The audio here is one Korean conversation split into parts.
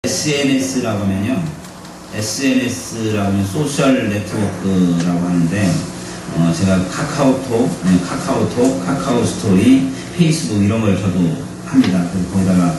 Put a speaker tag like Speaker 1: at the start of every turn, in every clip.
Speaker 1: SNS라고 하면요. SNS라고 하면 소셜 네트워크라고 하는데, 제가 카카오톡, 카카오 스토리, 페이스북 이런 걸 저도 합니다. 그래서 거기다가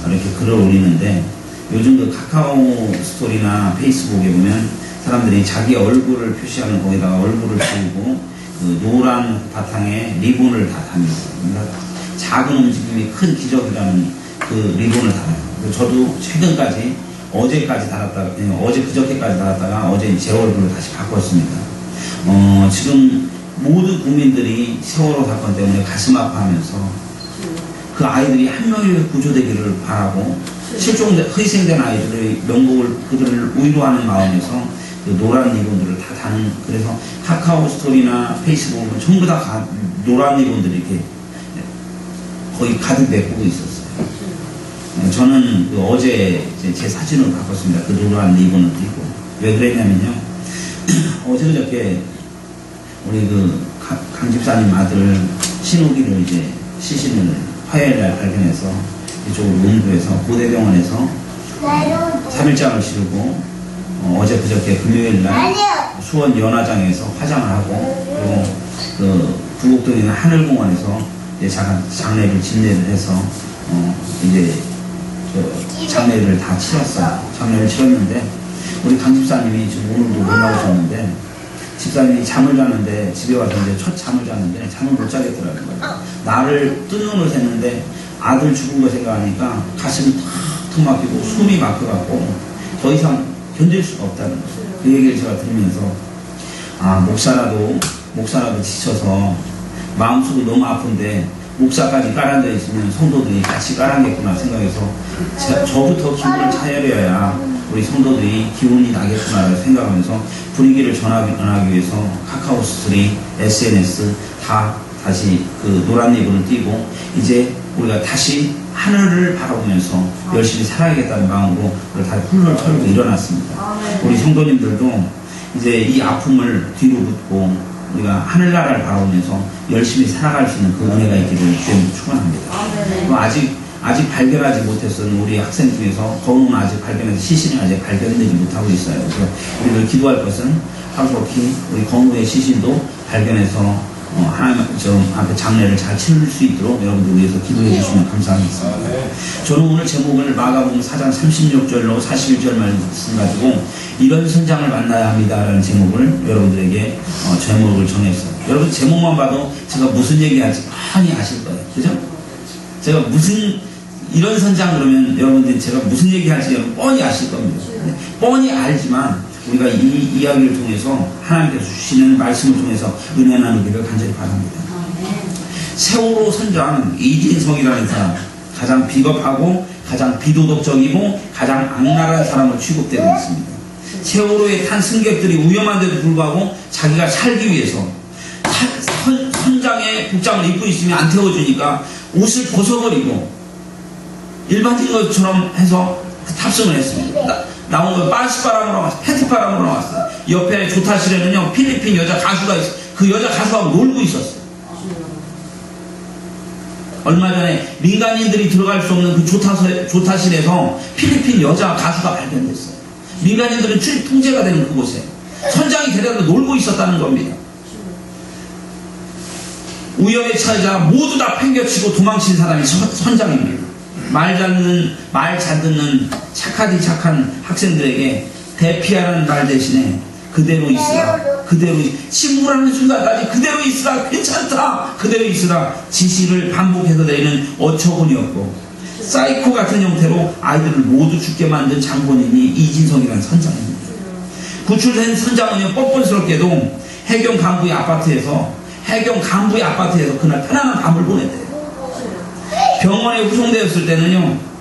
Speaker 1: 이렇게 글을 올리는데, 요즘 그 카카오 스토리나 페이스북에 보면 사람들이 자기 얼굴을 표시하는 거기다가 얼굴을 띄우고 그 노란 바탕에 리본을 다 답니다. 그러니까 작은 움직임이 큰 기적이라는 그 리본을 달아요. 저도 최근까지 어제까지 달았다가 어제 그저께까지 달았다가 어제 제 얼굴을 다시 바꿨습니다. 지금 모든 국민들이 세월호 사건 때문에 가슴 아파하면서 그 아이들이 한 명이 구조되기를 바라고 희생된 아이들의 명복을 그들을 위로하는 마음에서 그 노란 리본들을 다 다는, 그래서 카카오 스토리나 페이스북은 전부 다 노란 리본들이 이렇게 거의 가득 메꾸고 있었어요. 저는 그 어제 제 사진을 바꿨습니다. 그 노란 리본을 띄고. 왜 그랬냐면요. 어제 그저께 우리 그 강 집사님 아들 신우기를 이제 시신을 화요일날 발견해서 이쪽으로 응급해서 고대병원에서 3일장을 치르고 어제 그저께 금요일날 수원 연화장에서 화장을 하고, 그리고 그 부곡동에 있는 하늘공원에서 이제 장례를 진례를 해서 이제 장례를 다 치렀어요. 장례를 치렀는데 우리 강 집사님이 지금 오늘도 못 나오셨는데, 집사님이 잠을 자는데 집에 와서 이제 첫 잠을 자는데 잠을 못 자겠더라고요. 나를 뜬 눈을 샜는데 아들 죽은 거 생각하니까 가슴이 탁 막히고 숨이 막혀갖고 더 이상 견딜 수가 없다는 거예요. 그 얘기를 제가 들으면서 목사라도 지쳐서 마음속이 너무 아픈데 목사까지 깔아져 있으면 성도들이 같이 깔아겠구나 생각해서 저부터 기분을 차려야 우리 성도들이 기운이 나겠구나 생각하면서 분위기를 전하기 위해서 카카오 스토리, SNS 다시 그 노란 리본을 띄고 이제 우리가 다시 하늘을 바라보면서 열심히 살아야겠다는 마음으로 다 훌훌 털고 일어났습니다. 우리 성도님들도 이제 이 아픔을 뒤로 묻고 우리가 하늘나라를 바라보면서 열심히 살아갈 수 있는 그 은혜가 있기를 주님 축원합니다. 아직 발견하지 못했던 우리 학생 중에서 거운은 아직 발견해서 시신이 아직 발견되지 못하고 있어요. 그래서 우리가 기도할 것은 하루속히 우리 거운의 시신도 발견해서 하나님 앞에 장례를 잘 치를 수 있도록 여러분들 위해서 기도해 주시면 감사하겠습니다. 저는 오늘 제목을 마가복음 4장 36절로 41절 말씀 가지고 이런 선장을 만나야 합니다라는 제목을 여러분들에게 제목을 정했어요. 여러분 제목만 봐도 제가 무슨 얘기할지 뻔히 아실 거예요. 그죠? 제가 이런 선장 그러면 여러분들이 제가 무슨 얘기할지 뻔히 아실 겁니다. 뻔히 알지만 우리가 이 이야기를 통해서 하나님께서 주시는 말씀을 통해서 은혜 나누기를 간절히 바랍니다. 세월호 선장 이진석이라는 사람, 가장 비겁하고 가장 비도덕적이고 가장 악랄한 사람으로 취급되고 있습니다. 세월호에 탄 승객들이 위험한데도 불구하고 자기가 살기 위해서 선장의 복장을 입고 있으면 안 태워주니까 옷을 벗어버리고 일반적인 것처럼 해서 탑승을 했습니다. 나온 건 빠시바람으로 나왔어요. 패티바람으로 나왔어요. 옆에 조타실에는요 필리핀 여자 가수가 있어요. 그 여자 가수하고 놀고 있었어요. 얼마 전에 민간인들이 들어갈 수 없는 그 조타실에서 필리핀 여자 가수가 발견됐어요. 민간인들은 출입 통제가 되는 그곳에 선장이 데려다 놀고 있었다는 겁니다. 우연에 처하자 모두 다 팽겨치고 도망친 사람이 선장입니다. 말 잘 듣는 착한 학생들에게 대피하라는 말 대신에 그대로 있으라, 침묵하는 순간까지 그대로 있으라, 괜찮다, 그대로 있으라 지시를 반복해서 내리는 어처구니였고 사이코 같은 형태로 아이들을 모두 죽게 만든 장본인이 이진성이라는 선장입니다. 구출된 선장은요 뻔뻔스럽게도 해경 간부의 아파트에서 그날 편안한 밤을 보냈대요. 병원에 후송되었을 때는요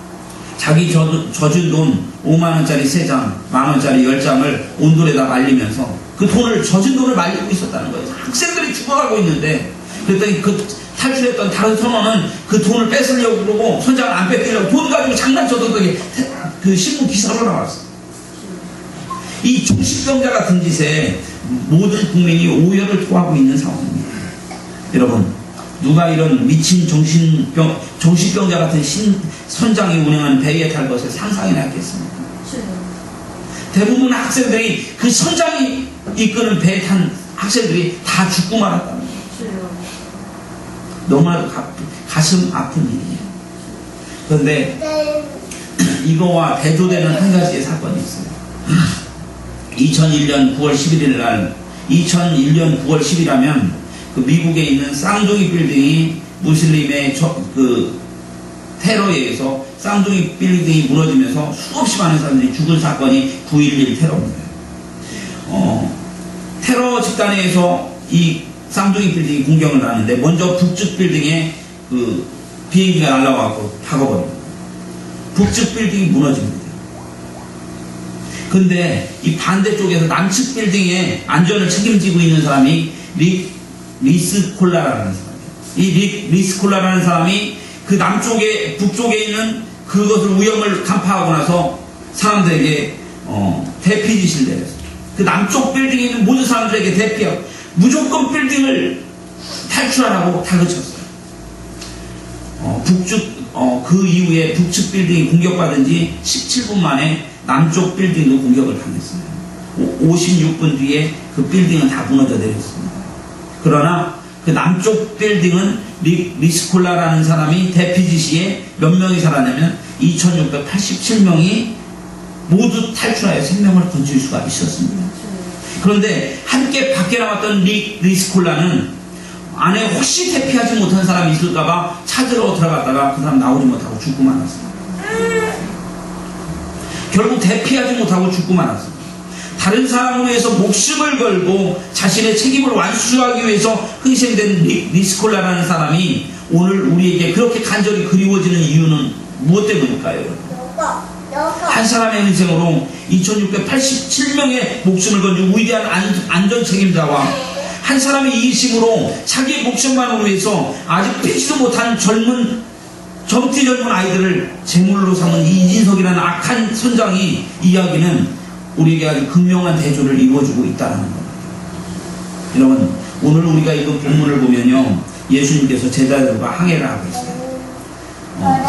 Speaker 1: 자기 져준 돈 5만원짜리 3장, 만원짜리 10장을 온돌에다 말리면서 그 돈을 져준 돈을 말리고 있었다는 거예요. 학생들이 죽어가고 있는데, 그랬더니 그 탈출했던 다른 선원은 그 돈을 뺏으려고 그러고 선장을 안 뺏기려고 돈 가지고 장난쳐도 그 신문 기사로 나왔어요. 이 중식병자 같은 짓에 모든 국민이 오열을 토하고 있는 상황입니다. 여러분 누가 이런 미친 정신병자 같은 선장이 운행하는 배에 탈 것을 상상이나 했겠습니까? 대부분 학생들이 그 선장이 이끄는 배에 탄 학생들이 다 죽고 말았다는 거예요. 너무나도 가슴 아픈 일이에요. 그런데 이거와 대조되는 한 가지의 사건이 있어요. 2001년 9월 11일 날 2001년 9월 10일이라면 그 미국에 있는 쌍둥이 빌딩이 무슬림의 테러에 의해서 쌍둥이 빌딩이 무너지면서 수없이 많은 사람들이 죽은 사건이 9.11 테러입니다. 테러 집단에 의해서 이 쌍둥이 빌딩이 공격을 하는데 먼저 북측 빌딩에 그 비행기가 날아와서 박아버립니다. 북측 빌딩이 무너집니다. 근데 이 반대쪽에서 남측 빌딩의 안전을 책임지고 있는 사람이 리스콜라라는 사람이에요. 이 리스콜라라는 사람이 그 남쪽에 북쪽에 있는 그것을 위험을 간파하고 나서 사람들에게 대피 지시를 내렸어요. 그 남쪽 빌딩에 있는 모든 사람들에게 대피하고 무조건 빌딩을 탈출하라고 다그쳤어요. 그 이후에 북측 빌딩이 공격받은 지 17분 만에 남쪽 빌딩도 공격을 당했어요. 56분 뒤에 그 빌딩은 다 무너져 내렸습니다. 그러나 그 남쪽 빌딩은 리스콜라라는 사람이 대피 지시에 몇 명이 살았냐면 2687명이 모두 탈출하여 생명을 건질 수가 있었습니다. 그런데 함께 밖에 남았던 리스콜라는 안에 혹시 대피하지 못한 사람이 있을까봐 찾으러 들어갔다가 그 사람 나오지 못하고 죽고 말았습니다. 결국 대피하지 못하고 죽고 말았습니다. 다른 사람을 위해서 목숨을 걸고 자신의 책임을 완수하기 위해서 희생된 리스콜라라는 사람이 오늘 우리에게 그렇게 간절히 그리워지는 이유는 무엇 때문일까요? 한 사람의 희생으로 2687명의 목숨을 건진 위대한 안전 책임자와 한 사람의 이심으로 자기의 목숨만을 위해서 아직 피지도 못한 젊디 젊은 아이들을 제물로 삼은 이진석이라는 악한 선장이 이야기는 우리에게 아주 극명한 대조를 이루어주고 있다는 겁니다. 여러분, 오늘 우리가 읽은 본문을 보면요, 예수님께서 제자들과 항해를 하고 있어요.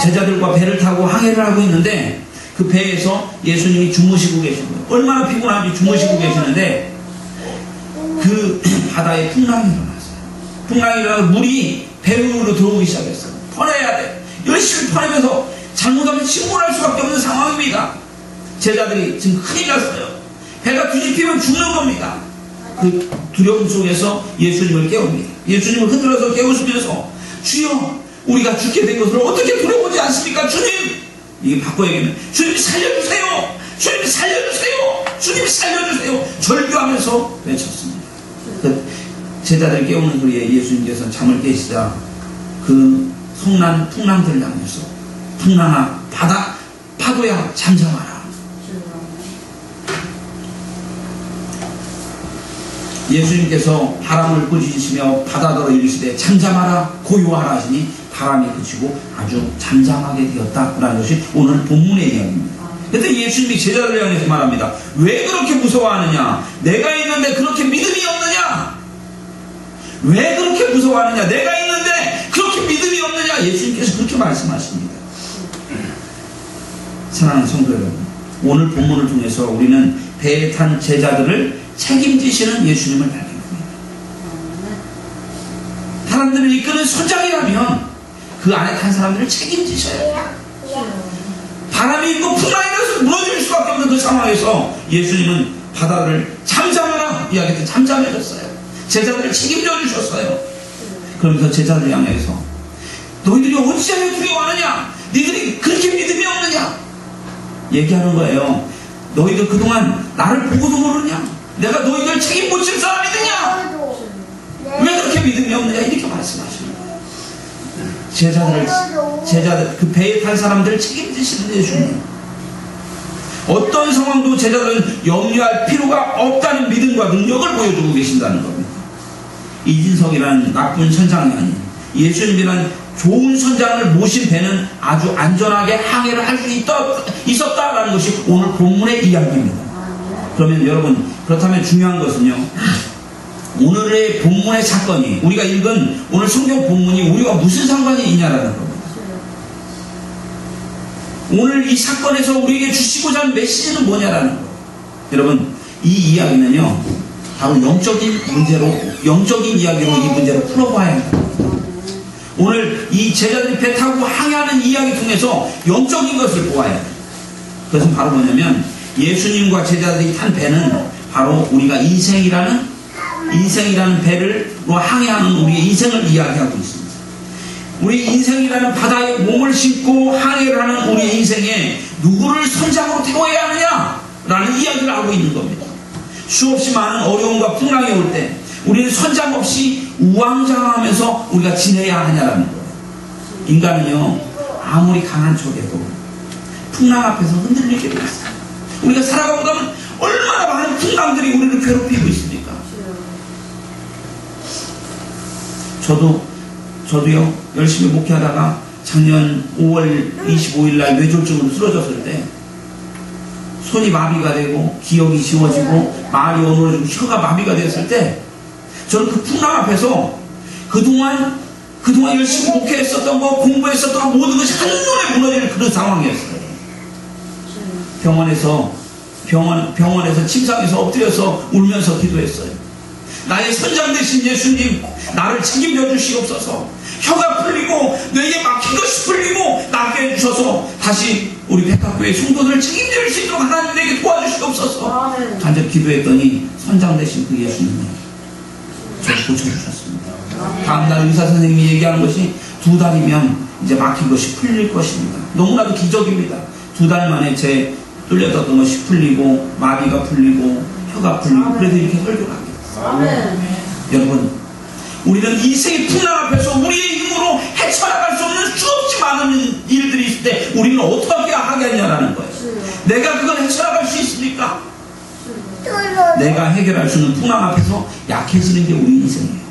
Speaker 1: 제자들과 배를 타고 항해를 하고 있는데 그 배에서 예수님이 주무시고 계신 거예요. 얼마나 피곤한지 주무시고 계시는데 그 바다에 풍랑이 일어났어요. 풍랑이 일어나서 물이 배 위로 들어오기 시작했어요. 퍼내야 돼. 열심히 퍼내면서 잘못하면 침몰할 수밖에 없는 상황입니다. 제자들이 지금 큰일 났어요. 배가 뒤집히면 죽는 겁니다. 그 두려움 속에서 예수님을 깨웁니다. 예수님을 흔들어서 깨우시면서 주여, 우리가 죽게 된 것을 어떻게 두려워하지 않습니까? 주님! 이게 바꿔 얘기하면 주님 살려주세요! 주님 살려주세요! 주님 살려주세요! 절규하면서 외쳤습니다. 그 제자들 깨우는 소리에 예수님께서 잠을 깨시자 그 성난 풍랑들을 향해서 풍랑아, 파도야 잠잠하라. 예수님께서 바람을 꾸짖으시며 바다더러 이르시되 잠잠하라 고요하라 하시니 바람이 그치고 아주 잠잠하게 되었다라는 것이 오늘 본문의 이야기입니다. 그런데 예수님이 제자들을 향해서 말합니다. 왜 그렇게 무서워하느냐? 내가 있는데 그렇게 믿음이 없느냐? 왜 그렇게 무서워하느냐? 내가 있는데 그렇게 믿음이 없느냐? 예수님께서 그렇게 말씀하십니다. 사랑하는 성도 여러분, 오늘 본문을 통해서 우리는 배에 탄 제자들을 책임지시는 예수님을 발견합니다. 사람들을 이끄는 선장이라면 그 안에 탄 사람들을 책임지셔야 해요. 바람이 있고 풍랑이 나서 무너질 수밖에 없는 그 상황에서 예수님은 바다를 잠잠하라 이야기했더니 잠잠해졌어요. 제자들을 책임져 주셨어요. 그러면서 제자들 향해서 너희들이 어찌하여 두려워하느냐? 너희들이 그렇게 믿음이 없느냐? 얘기하는 거예요. 너희들 그동안 나를 보고도 모르냐? 내가 너희들 책임 못 질 사람이느냐? 왜 그렇게 믿음이 없느냐? 이렇게 말씀하십니다. 제자들, 그 배에 탈 사람들을 책임지시는 예수님. 어떤 상황도 제자들은 염려할 필요가 없다는 믿음과 능력을 보여주고 계신다는 겁니다. 이진석이라는 나쁜 선장이 아닌 예수님이라는 좋은 선장을 모신 배는 아주 안전하게 항해를 할 수 있었다라는 것이 오늘 본문의 이야기입니다. 그러면 여러분, 그렇다면 중요한 것은요, 오늘의 본문의 사건이, 우리가 읽은 오늘 성경 본문이 우리와 무슨 상관이 있냐라는 겁니다. 오늘 이 사건에서 우리에게 주시고자 하는 메시지는 뭐냐라는 거예요. 여러분, 이 이야기는요, 바로 영적인 문제로, 영적인 이야기로 이 문제를 풀어봐야 합니다. 오늘 이 제자들이 배 타고 항해하는 이야기 통해서 영적인 것을 보아야 해요. 그것은 바로 뭐냐면, 예수님과 제자들이 탄 배는 바로 우리가 인생이라는 배로 항해하는 우리의 인생을 이야기하고 있습니다. 우리 인생이라는 바다에 몸을 싣고 항해를 하는 우리의 인생에 누구를 선장으로 태워야 하느냐라는 이야기를 하고 있는 겁니다. 수없이 많은 어려움과 풍랑이 올 때 우리는 선장 없이 우왕좌왕하면서 우리가 지내야 하냐라는 거예요. 인간은요, 아무리 강한 척해도 풍랑 앞에서 흔들리게 되어 있어요. 우리가 살아가고 나면 얼마나 많은 풍랑들이 우리를 괴롭히고 있습니까? 저도요, 열심히 목회하다가 작년 5월 25일 날 뇌졸중으로 쓰러졌을 때 손이 마비가 되고 기억이 지워지고 말이 어눌해지고 혀가 마비가 됐을 때 저는 그 풍랑 앞에서 그동안 열심히 목회했었던 거, 공부했었던 거 모든 것이 한눈에 무너지는 그런 상황이었어요. 병원에서 침상에서 엎드려서 울면서 기도했어요. 나의 선장 되신 예수님, 나를 책임져 주시옵소서. 혀가 풀리고 뇌에 막힌 것이 풀리고 낫게 해주셔서 다시 우리 백합교회 성도들을 책임질 수 있도록 하나님 내게 도와주시옵소서. 간절히 기도했더니 선장 되신 그 예수님이 저를 고쳐주셨습니다. 다음날 의사 선생님이 얘기하는 것이 2달이면 이제 막힌 것이 풀릴 것입니다. 너무나도 기적입니다. 2달 만에 제 뚫렸던 것이 풀리고 마비가 풀리고 혀가 풀리고 그래도 이렇게 설교를 하게 됐어요. 여러분, 우리는 인생의 풍랑 앞에서 우리의 힘으로 헤쳐나갈 수 없는 수없이 많은 일들이 있을 때 우리는 어떻게 하겠냐라는 거예요. 내가 그걸 헤쳐나갈 수 있습니까? 내가 해결할 수 있는 풍랑 앞에서 약해지는 게 우리 인생이에요.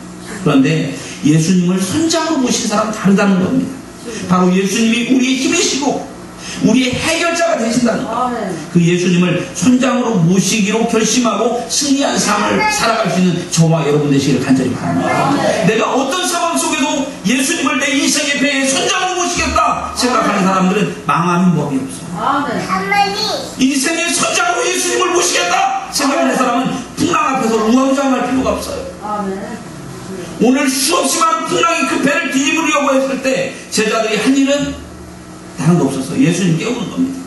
Speaker 1: 그런데 예수님을 선장으로 모신 사람은 다르다는 겁니다. 바로 예수님이 우리의 힘이시고 우리의 해결자가 되신다는 거예요. 그 예수님을 선장으로 모시기로 결심하고 승리한 삶을 살아갈 수 있는 저와 여러분 되시기를 간절히 바랍니다. 내가 어떤 상황 속에도 예수님을 내 인생의 배에 선장으로 모시겠다 생각하는 사람들은 망하는 법이 없어요. 인생의 선장으로 예수님을 모시겠다 생각하는 사람은 풍랑 앞에서 우왕좌왕할 필요가 없어요. 오늘 수없이 많은 풍랑이 그 배를 뒤집으려고 했을 때 제자들이 한 일은 다른 거 없었어. 예수님 깨우는 겁니다.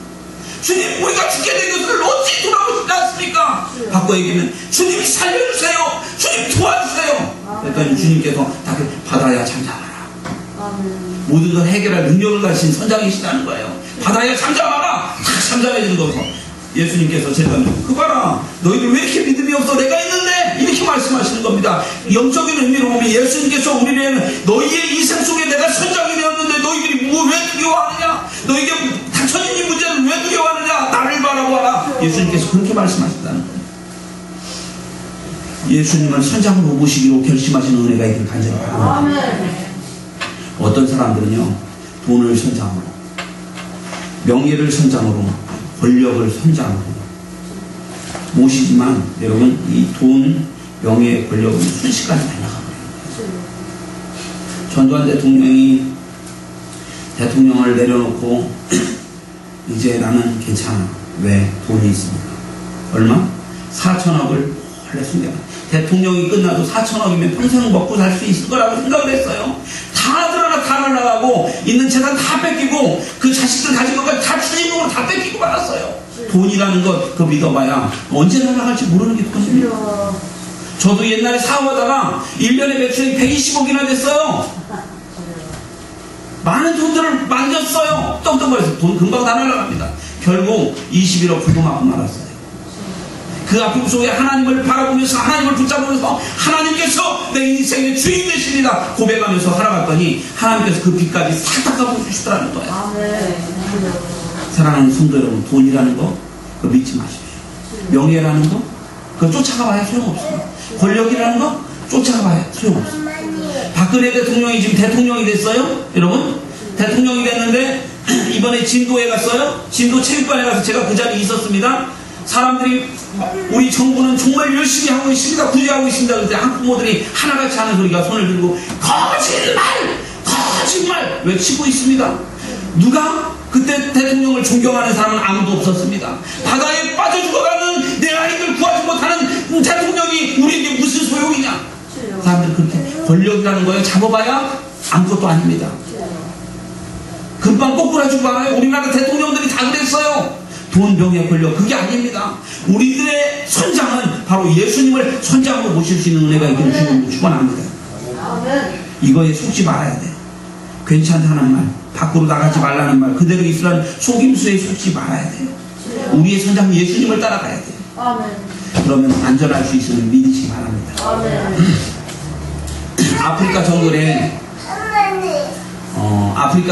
Speaker 1: 주님, 우리가 죽게 된 것을 어찌 돌아보시지 않습니까? 바꿔 얘기하면 주님이 살려주세요. 주님 도와주세요. 그랬더니 주님께서 다 바다야 잠잠하라. 모든 걸 해결할 능력을 가진 선장이시다는 거예요. 바다야 잠잠하라. 탁 잠잠해지는 거죠. 예수님께서 제자들, 그 봐라, 너희들 왜 이렇게 믿음이 없어? 내가 있는데 이렇게 말씀하시는 겁니다. 영적인 의미로 보면 예수님께서 우리는 너희의 인생 속에 내가 선장이 되었는데 너희들이 왜 두려워하느냐? 너희에게 닥쳐진 이 문제를 왜 두려워하느냐? 나를 바라보아라. 예수님께서 그렇게 말씀하셨다는 거예요. 예수님을 선장으로 모시기로 결심하시는 은혜가 있기를 간절히 바랍니다. 어떤 사람들은요, 돈을 선장으로, 명예를 선장으로, 권력을 선장으로 모시지만 여러분, 이 돈, 명예, 권력은 순식간에 날아가버려요. 전두환 대통령이 대통령을 내려놓고 이제 나는 괜찮아. 왜? 돈이 있으니까. 얼마? 4천억을 원래 숨겨놔. 대통령이 끝나도 4천억이면 평생 먹고 살 수 있을 거라고 생각을 했어요. 다 날아가고 있는 재산 다 뺏기고 그 자식들 가진 것까지 다 추징금으로 다 뺏기고 말았어요. 돈이라는 것 그거 믿어봐야 언제 날아갈지 모르는 게 돈입니다. 저도 옛날에 사업하다가 1년에 매출이 120억이나 됐어요. 많은 돈들을 만졌어요. 떡떡거려서 돈 금방 다 날아갑니다. 결국 21억 부도맞고 말았어요. 그 아픔 속에 하나님을 바라보면서 하나님을 붙잡으면서 하나님께서 내 인생의 주인 되십니다 고백하면서 살아갔더니 하나님께서 그 빚까지 싹 닦아주시더라는 거예요. 사랑하는 성도 여러분, 돈이라는 거 그거 믿지 마십시오. 명예라는 거 그거 쫓아가봐야 소용없습니다. 권력이라는 거 쫓아가봐야 소용없습니다. 박근혜 대통령이 지금 대통령이 됐어요. 여러분, 대통령이 됐는데 이번에 진도에 갔어요. 진도 체육관에 가서 제가 그 자리에 있었습니다. 사람들이 우리 정부는 정말 열심히 하고 있습니다. 구제하고 있습니다. 그런데 학부모들이 하나같이 하는 소리가 손을 들고 거짓말 외치고 있습니다. 누가 그때 대통령을 존경하는 사람은 아무도 없었습니다. 바다에 빠져 죽어가는 내 아이들 구하지 못하는 대통령이 우리에게 무슨 소용이냐. 사람들이 그렇게 권력이라는 거예요. 잡아봐야 아무것도 아닙니다. 금방 꼬꾸라지고 말아요. 우리나라 대통령들이 다 그랬어요. 돈, 명예, 권력 그게 아닙니다. 우리들의 선장은 바로 예수님을 선장으로 모실 수 있는 은혜가 있기를 주님으로 축원합니다. 이거에 속지 말아야 돼요. 괜찮다는 말, 밖으로 나가지 말라는 말, 그대로 있으라는 속임수에 속지 말아야 돼요. 우리의 선장 예수님을 따라가야 돼요. 그러면 안전할 수 있음을 믿으시기 바랍니다. 아프리카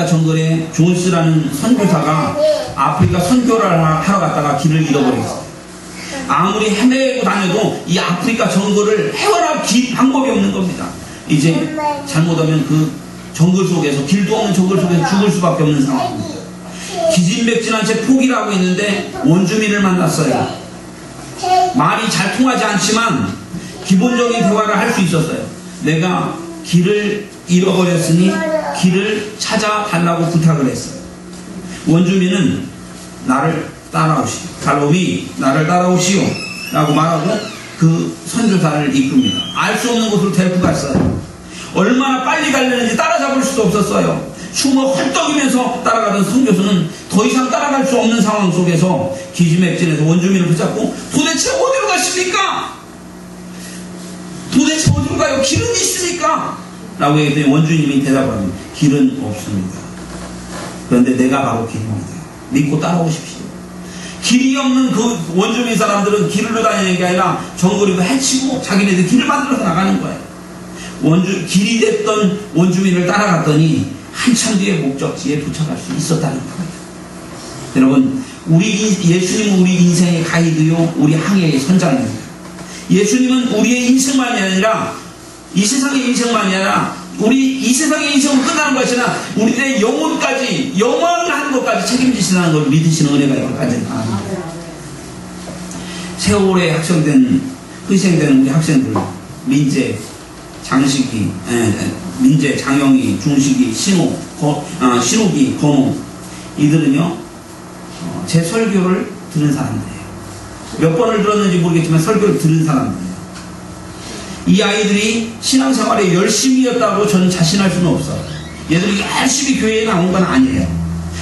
Speaker 1: 정글에 존스라는 선교사가 아프리카 선교를 하러 갔다가 길을 잃어버렸어요. 아무리 헤매고 다녀도 이 아프리카 정글을 헤어날 방법이 없는 겁니다. 이제 잘못하면 그 정글 속에서, 길도 없는 정글 속에서 죽을 수밖에 없는 상황입니다. 기진맥진한 채 포기를 하고 있는데 원주민을 만났어요. 말이 잘 통하지 않지만 기본적인 대화를 할 수 있었어요. 내가 길을 잃어버렸으니 길을 찾아달라고 부탁을 했어요. 원주민은 나를 따라오시오. 달롬이 나를 따라오시오 라고 말하고 그 선교사를 이끕니다. 알 수 없는 곳으로 데리고 갔어요. 얼마나 빨리 가려는지 따라잡을 수도 없었어요. 숨어 헐떡이면서 따라가던 선교사는 더 이상 따라갈 수 없는 상황 속에서 기지맥진해서 원주민을 붙잡고 도대체 어디로 가십니까? 도대체 어디로 가요? 길은 있습니까? 라고 했더니 원주민이 대답을 합니다. 길은 없습니다. 그런데 내가 바로 길입니다. 믿고 따라오십시오. 길이 없는 그 원주민 사람들은 길로 다니는 게 아니라 정글이고 해치고 자기네들 길을 만들어서 나가는 거예요. 길이 됐던 원주민을 따라갔더니 한참 뒤에 목적지에 도착할 수 있었다는 거예요. 여러분, 예수님은 우리 인생의 가이드요, 우리 항해의 선장입니다. 예수님은 우리의 인생만이 아니라, 이 세상의 인생만이 아니라, 이 세상의 인생은 끝나는 것이 아니라, 우리의 영혼까지, 영원한 것까지 책임지시는 걸 믿으시는 은혜가 있길 간절히 바랍니다. 세월에 희생된 우리 학생들, 민재, 장식이, 민재, 장영이, 중식이, 신욱이, 건우, 이들은요, 제 설교를 들은 사람들이에요. 몇 번을 들었는지 모르겠지만 설교를 들은 사람들이에요. 이 아이들이 신앙생활에 열심히였다고 저는 자신할 수는 없어요. 얘들이 열심히 교회에 나온 건 아니에요.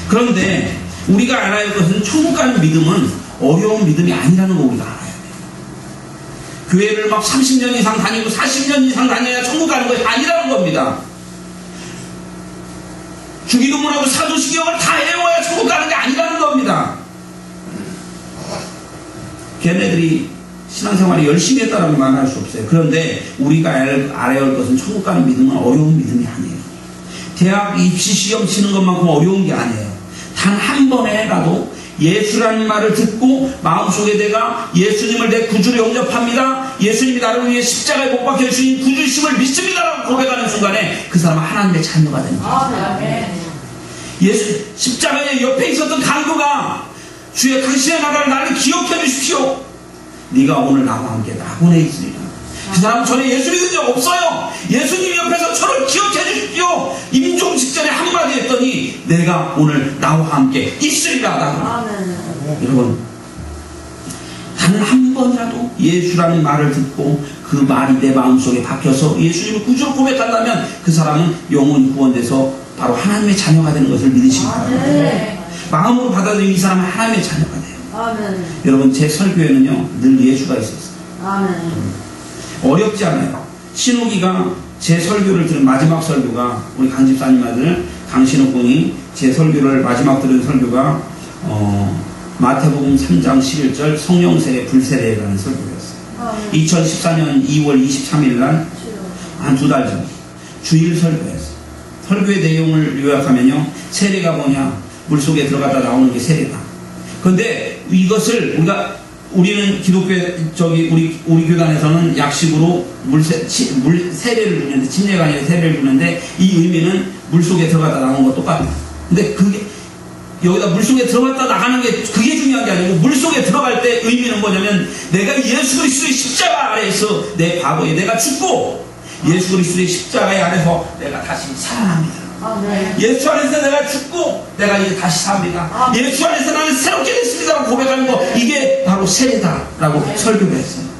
Speaker 1: 그런데 우리가 알아야 할 것은 천국 가는 믿음은 어려운 믿음이 아니라는 거 우리가 알아야 돼요. 교회를 막 30년 이상 다니고 40년 이상 다녀야 천국 가는 것이 아니라는 겁니다. 주기도문하고 사도신경을 다 외워야 천국 가는 게 아니라는 겁니다. 걔네들이 신앙생활에 열심히 했다라고 말할 수 없어요. 그런데 우리가 알아야 할 것은 천국 가는 믿음은 어려운 믿음이 아니에요. 대학 입시시험 치는 것만큼 어려운 게 아니에요. 단 한 번에라도 예수라는 말을 듣고 마음속에 내가 예수님을 내 구주로 영접합니다. 예수님이 나를 위해 십자가에 못 박혀 주신 구주심을 믿습니다라고 고백하는 순간에 그 사람은 하나님의 자녀가 됩니다. 십자가의 옆에 있었던 강도가 주의 당신의 나라를 나를 기억해 주십시오. 네가 오늘 나와 함께 낙원에 있으리라. 그 사람은 전에 예수 믿은 적 없어요. 예수님 옆에서 저를 기억해 주십시오. 임종 직전에 한마디 했더니 내가 오늘 나와 함께 있으리라. 여러분, 단 한 번이라도 예수라는 말을 듣고 그 말이 내 마음속에 박혀서 예수님을 구주로 고백한다면 그 사람은 영원히 구원돼서 바로 하나님의 자녀가 되는 것을 믿으시기 바랍니다. 마음으로 받아들이는 이 사람은 하나님의 자녀가 돼요. 아멘. 여러분, 제 설교에는요 늘 예수가 있었어요. 아멘. 어렵지 않아요. 신욱이가 제 설교를 들은 마지막 설교가, 우리 강집사님 아들 강신욱 군이 제 설교를 마지막 들은 설교가 마태복음 3장 11절 성령세례 불세례라는 설교였어요. 2014년 2월 23일 날 한 2달 전 주일 설교였어요. 설교의 내용을 요약하면요, 세례가 뭐냐, 물속에 들어갔다 나오는 게 세례다. 그런데 이것을 우리는 기독교에 우리 교단에서는 약식으로 세례를 주는데, 침례가 아니라 세례를 주는데, 이 의미는 물속에 들어갔다 나오는 거 똑같아요. 근데 그게 여기다 물속에 들어갔다 나가는 게 그게 중요한 게 아니고, 물속에 들어갈 때 의미는 뭐냐면 내가 예수 그리스도의 십자가 아래에서 내 과거에 내가 죽고 예수 그리스도의 십자가의 아래서 내가 다시 살아납니다. 예수 안에서 내가 죽고 내가 이제 다시 삽니다. 예수 안에서 나는 새롭게 됐습니다라고 고백하는 거, 이게 바로 세례다라고 설교를 했어요.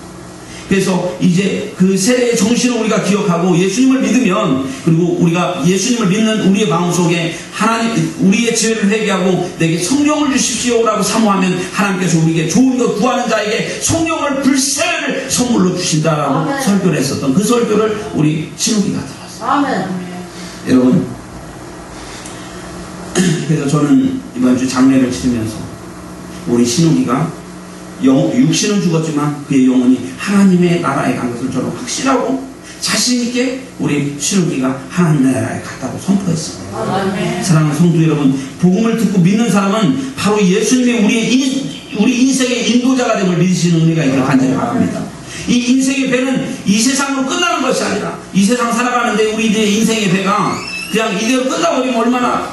Speaker 1: 그래서 이제 그 세례의 정신을 우리가 기억하고 예수님을 믿으면, 그리고 우리가 예수님을 믿는 우리의 마음속에 하나님, 우리의 죄를 회개하고 내게 성령을 주십시오라고 사모하면 하나님께서 우리에게 좋은 것 구하는 자에게 성령을 불세를 선물로 주신다라고 아멘. 설교를 했었던 그 설교를 우리 신우기가 들었어요. 아멘. 여러분, 그래서 저는 이번 주 장례를 치르면서 우리 신우기가 육신은 죽었지만 그의 영혼이 하나님의 나라에 간 것을 저는 확신하고 자신있게 우리 신우기가 하나님 나라에 갔다고 선포했습니다. 아멘. 사랑하는 성도 여러분, 복음을 듣고 믿는 사람은 바로 예수님이 우리 인생의 인도자가 됨을 믿으시는 은혜가 있기를 간절히 바랍니다. 이 인생의 배는 이 세상으로 끝나는 것이 아니라, 이 세상 살아가는데 우리의 인생의 배가 그냥 이대로 끝나버리면 얼마나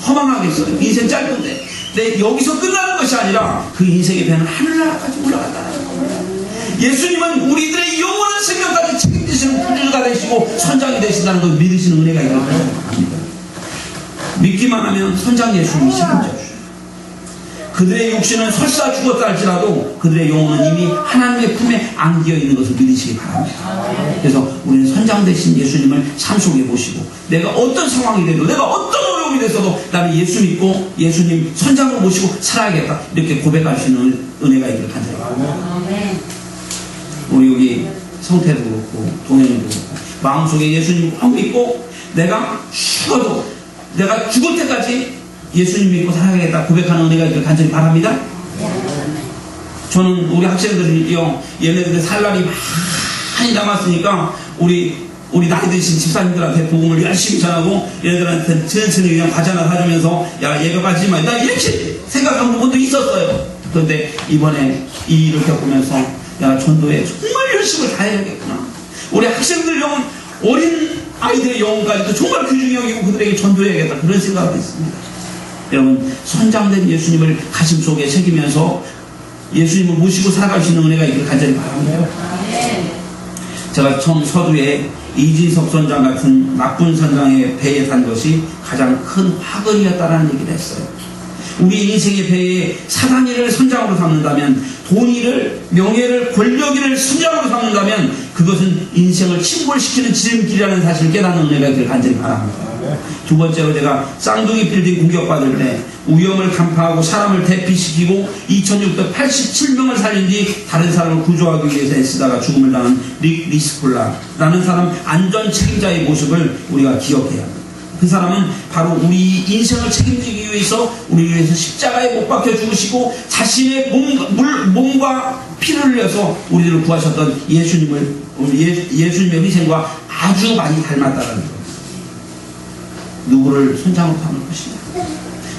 Speaker 1: 허망하겠어요. 인생 짧은데. 근데 여기서 끝나는 것이 아니라 그 인생의 배는 하늘나라까지 올라간다는 거예요. 예수님은 우리들의 영원한 생명까지 책임지시는 구주가 되시고 선장이 되신다는 걸 믿으시는 은혜가 있다고 합니다. 믿기만 하면 선장 예수님이 책임져 주셔요. 그들의 육신은 설사 죽었다 할지라도 그들의 영혼은 이미 하나님의 품에 안기어 있는 것을 믿으시기 바랍니다. 그래서 우리는 선장 되신 예수님을 삶 속에 모시고, 내가 어떤 상황이 돼도, 내가 어떤 어려움이 됐어도 나는 예수 믿고 예수님 선장으로 모시고 살아야겠다, 이렇게 고백할 수 있는 은혜가 있기를 간절히 바랍니다. 우리 여기 성태도 그렇고 동현이도 그렇고 마음속에 예수님 꼭 믿고 내가 죽어도, 내가 죽을 때까지 예수님 믿고 살아야겠다 고백하는 은혜가 있기를 간절히 바랍니다. 저는 우리 학생들이요, 얘네들 살 날이 많이 남았으니까 우리 나이 드신 집사님들한테 복음을 열심히 전하고 얘네들한테 천천히 그냥 과자 하나 사주면서, 야, 얘가 가지 마, 나 이렇게 생각한 부분도 있었어요. 그런데 이번에 이 일을 겪으면서, 야, 전도에 정말 열심을 다해야겠구나. 우리 학생들 영혼, 어린 아이들의 영혼까지도 정말 귀중히 여기고 그들에게 전도해야겠다, 그런 생각이 있습니다. 여러분, 선장된 예수님을 가슴속에 새기면서 예수님을 모시고 살아갈 수 있는 은혜가 있기를 간절히 바랍니다. 제가 처음 서두에 이진석 선장 같은 나쁜 선장의 배에 탄 것이 가장 큰 화근이었다라는 얘기를 했어요. 우리 인생의 배에 사단이를 선장으로 삼는다면, 돈이를, 명예를, 권력이를 선장으로 삼는다면 그것은 인생을 침몰시키는 지름길이라는 사실을 깨닫는 은혜가 있기를 간절히 바랍니다. 두 번째로, 제가 쌍둥이 빌딩 공격받을 때 위험을 간파하고 사람을 대피시키고 2687명을 살린 뒤 다른 사람을 구조하기 위해서 애쓰다가 죽음을 당한 릭 리스콜라라는 사람 안전 책임자의 모습을 우리가 기억해야 합니다. 그 사람은 바로 우리 인생을 책임지기 위해서 우리를 위해서 십자가에 못 박혀 죽으시고 자신의 몸과 피를 흘려서 우리를 구하셨던 예수님의 희생과 아주 많이 닮았다는 것. 누구를 선장으로 삼을 것이냐,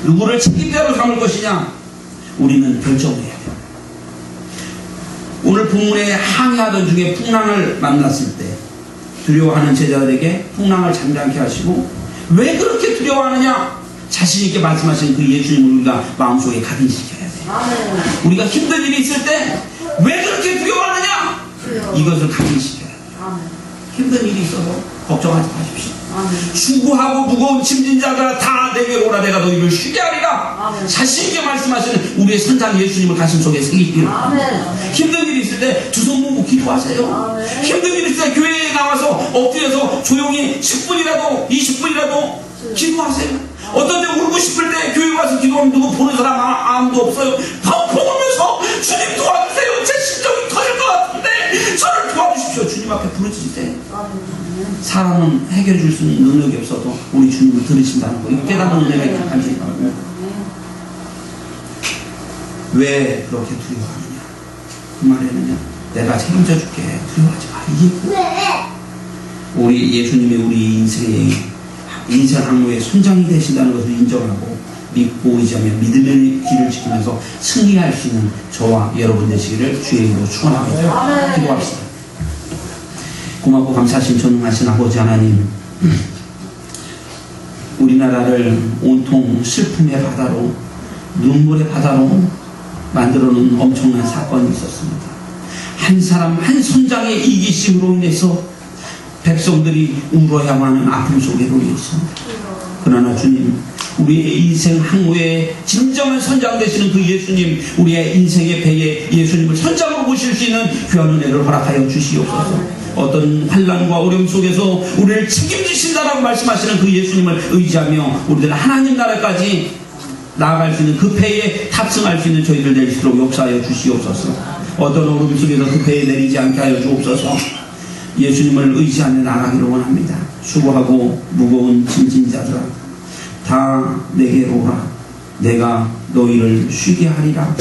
Speaker 1: 누구를 책임자로 삼을 것이냐, 우리는 결정해야 돼요. 오늘 본문에 항해하던 중에 풍랑을 만났을 때 두려워하는 제자들에게 풍랑을 잠잠케 하시고, 왜 그렇게 두려워하느냐, 자신있게 말씀하신 그 예수님을 우리가 마음속에 각인시켜야 돼요. 우리가 힘든 일이 있을 때 왜 그렇게 두려워하느냐, 이것을 각인시켜야 돼요. 힘든 일이 있어서 걱정하지 마십시오. 수고하고 무거운 짐진 자들아 다 내게로 오라, 내가 너희를 쉬게 하리라. 자신있게 말씀하시는 우리의 선장 예수님을 가슴속에 새기기를. 힘든 일이 있을 때 두 손 모으고 기도하세요. 힘든 일이 있을 때 교회에 나와서 엎드려서 조용히 10분이라도 20분이라도 기도하세요. 어떤 데 울고 싶을 때 교회 와서 기도하면 누구 보는 사람 아무도 없어요. 펑펑 울면서 주님 도와주세요, 제 심정이 터질 것 같은데 저를 도와주십시오, 주님 앞에 부르짖으세요. 사람은 해결해 줄 수 있는 능력이 없어도 우리 주님을 들으신다는 거, 이거 깨닫는 은혜가 있기를 간절히 바랍니다. 왜 그렇게 두려워하느냐, 그 말에는요, 내가 책임져 줄게, 두려워하지 마, 이게 우리 예수님이 우리 인생 항로의 선장이 되신다는 것을 인정하고 믿고 의지하며 믿음의 길을 지키면서 승리할 수 있는 저와 여러분 되시기를 주의 이름으로 축원합니다. 기도합시다. 고맙고 감사하신 전능하신 아버지 하나님, 우리나라를 온통 슬픔의 바다로, 눈물의 바다로,
Speaker 2: 만들어 놓은 엄청난 사건이 있었습니다. 한 사람 한 선장의 이기심으로 인해서 백성들이 울어야만 하는 아픔 속에 놓여 있습니다. 그러나 주님, 우리의 인생 항우에 진정한 선장 되시는 그 예수님, 우리의 인생의 배에 예수님을 선장으로 모실 수 있는 귀한 은혜를 허락하여 주시옵소서. 어떤 환난과 어려움 속에서 우리를 책임지신다라고 말씀하시는 그 예수님을 의지하며 우리들은 하나님 나라까지 나아갈 수 있는 그 배에 탑승할 수 있는 저희들 될 수 있도록 역사하여 주시옵소서. 어떤 어려움 속에서 그 배에 내리지 않게 하여 주옵소서. 예수님을 의지하며 나가기를 원합니다. 수고하고 무거운 짐진 자들아, 다 내게로 오라. 내가 너희를 쉬게 하리라.